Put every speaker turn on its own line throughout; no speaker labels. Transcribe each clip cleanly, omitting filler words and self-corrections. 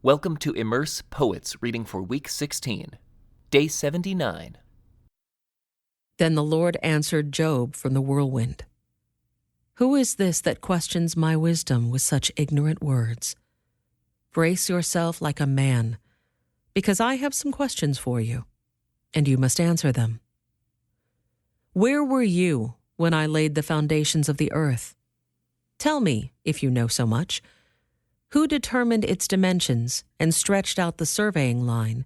Welcome to Immerse Poets reading for week 16, day 79.
Then the Lord answered Job from the whirlwind. Who is this that questions my wisdom with such ignorant words? Brace yourself like a man, because I have some questions for you, and you must answer them. Where were you when I laid the foundations of the earth? Tell me, if you know so much, who determined its dimensions and stretched out the surveying line?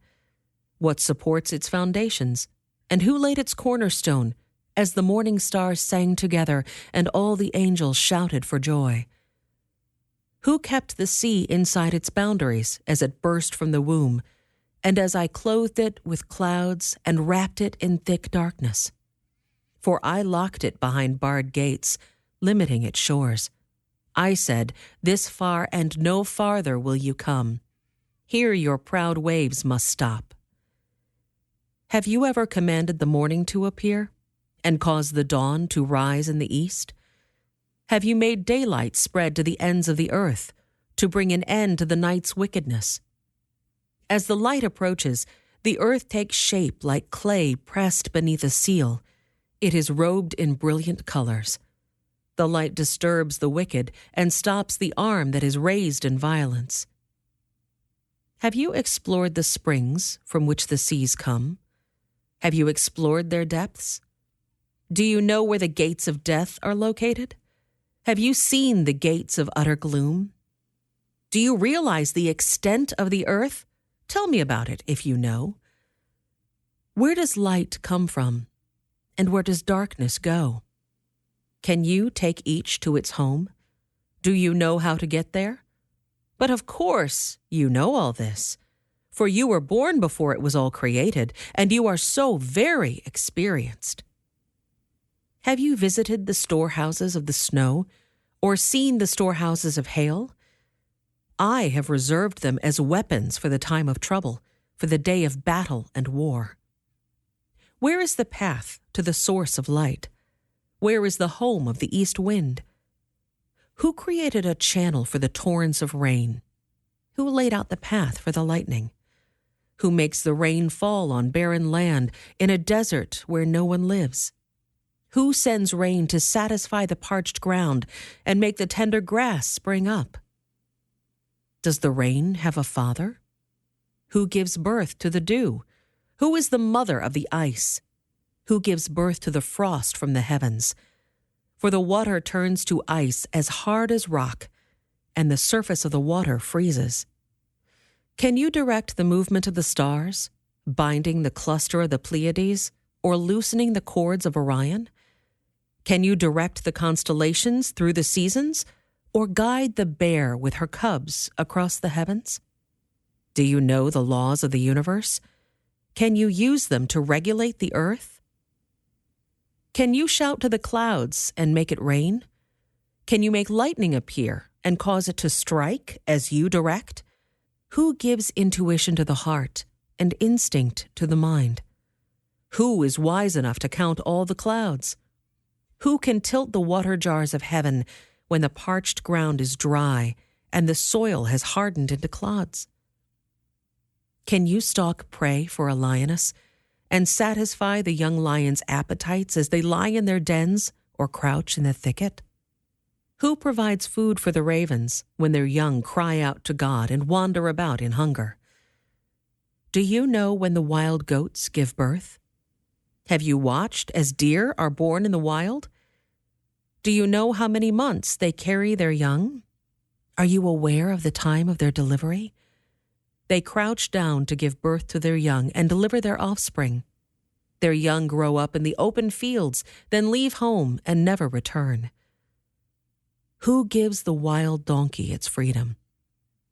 What supports its foundations? And who laid its cornerstone, as the morning stars sang together and all the angels shouted for joy? Who kept the sea inside its boundaries as it burst from the womb, and as I clothed it with clouds and wrapped it in thick darkness? For I locked it behind barred gates, limiting its shores. I said, this far and no farther will you come. Here your proud waves must stop. Have you ever commanded the morning to appear and caused the dawn to rise in the east? Have you made daylight spread to the ends of the earth to bring an end to the night's wickedness? As the light approaches, the earth takes shape like clay pressed beneath a seal. It is robed in brilliant colors. The light disturbs the wicked and stops the arm that is raised in violence. Have you explored the springs from which the seas come? Have you explored their depths? Do you know where the gates of death are located? Have you seen the gates of utter gloom? Do you realize the extent of the earth? Tell me about it if you know. Where does light come from, and where does darkness go? Can you take each to its home? Do you know how to get there? But of course you know all this, for you were born before it was all created, and you are so very experienced. Have you visited the storehouses of the snow, or seen the storehouses of hail? I have reserved them as weapons for the time of trouble, for the day of battle and war. Where is the path to the source of light? Where is the home of the east wind? Who created a channel for the torrents of rain? Who laid out the path for the lightning? Who makes the rain fall on barren land in a desert where no one lives? Who sends rain to satisfy the parched ground and make the tender grass spring up? Does the rain have a father? Who gives birth to the dew? Who is the mother of the ice? Who gives birth to the frost from the heavens? For the water turns to ice as hard as rock, and the surface of the water freezes. Can you direct the movement of the stars, binding the cluster of the Pleiades, or loosening the cords of Orion? Can you direct the constellations through the seasons, or guide the bear with her cubs across the heavens? Do you know the laws of the universe? Can you use them to regulate the earth? Can you shout to the clouds and make it rain? Can you make lightning appear and cause it to strike as you direct? Who gives intuition to the heart and instinct to the mind? Who is wise enough to count all the clouds? Who can tilt the water jars of heaven when the parched ground is dry and the soil has hardened into clods? Can you stalk prey for a lioness and satisfy the young lion's appetites as they lie in their dens or crouch in the thicket? Who provides food for the ravens when their young cry out to God and wander about in hunger? Do you know when the wild goats give birth? Have you watched as deer are born in the wild? Do you know how many months they carry their young? Are you aware of the time of their delivery? They crouch down to give birth to their young and deliver their offspring. Their young grow up in the open fields, then leave home and never return. Who gives the wild donkey its freedom?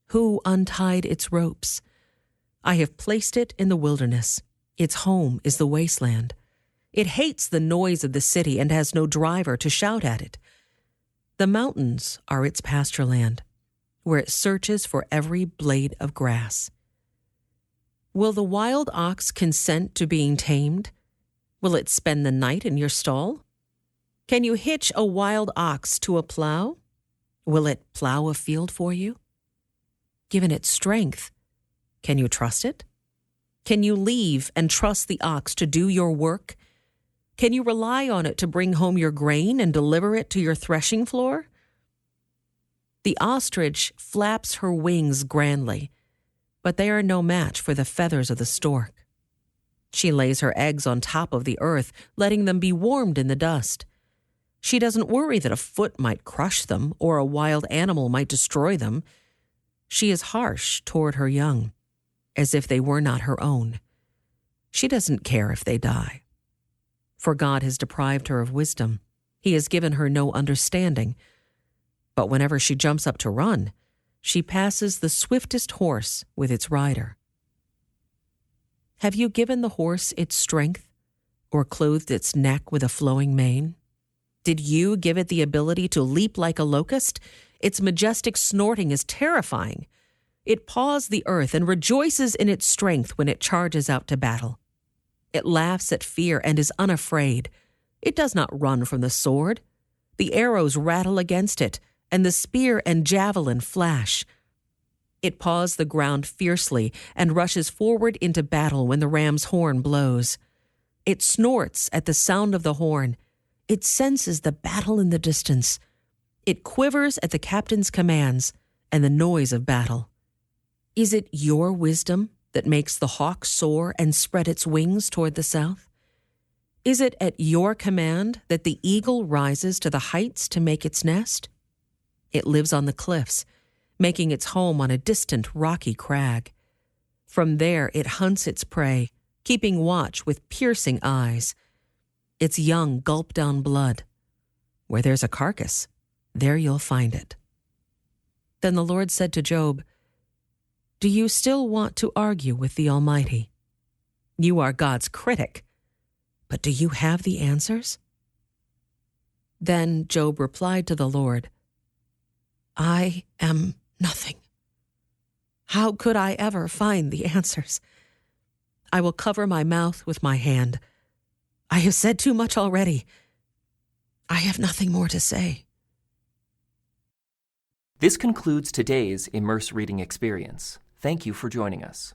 Who untied its ropes? I have placed it in the wilderness. Its home is the wasteland. It hates the noise of the city and has no driver to shout at it. The mountains are its pasture land, where it searches for every blade of grass. Will the wild ox consent to being tamed? Will it spend the night in your stall? Can you hitch a wild ox to a plow? Will it plow a field for you? Given its strength, Can you trust it? Can you leave and trust the ox to do your work? Can you rely on it to bring home your grain and deliver it to your threshing floor? The ostrich flaps her wings grandly, but they are no match for the feathers of the stork. She lays her eggs on top of the earth, letting them be warmed in the dust. She doesn't worry that a foot might crush them or a wild animal might destroy them. She is harsh toward her young, as if they were not her own. She doesn't care if they die. For God has deprived her of wisdom. He has given her no understanding. But whenever she jumps up to run, she passes the swiftest horse with its rider. Have you given the horse its strength, or clothed its neck with a flowing mane? Did you give it the ability to leap like a locust? Its majestic snorting is terrifying. It paws the earth and rejoices in its strength when it charges out to battle. It laughs at fear and is unafraid. It does not run from the sword. The arrows rattle against it, and the spear and javelin flash. It paws the ground fiercely and rushes forward into battle when the ram's horn blows. It snorts at the sound of the horn. It senses the battle in the distance. It quivers at the captain's commands and the noise of battle. Is it your wisdom that makes the hawk soar and spread its wings toward the south? Is it at your command that the eagle rises to the heights to make its nest? It lives on the cliffs, making its home on a distant rocky crag. From there it hunts its prey, keeping watch with piercing eyes. Its young gulp down blood. Where there's a carcass, there you'll find it. Then the Lord said to Job, "Do you still want to argue with the Almighty? You are God's critic, but do you have the answers?" Then Job replied to the Lord, "I am nothing. How could I ever find the answers? I will cover my mouth with my hand. I have said too much already. I have nothing more to say."
This concludes today's Immerse reading experience. Thank you for joining us.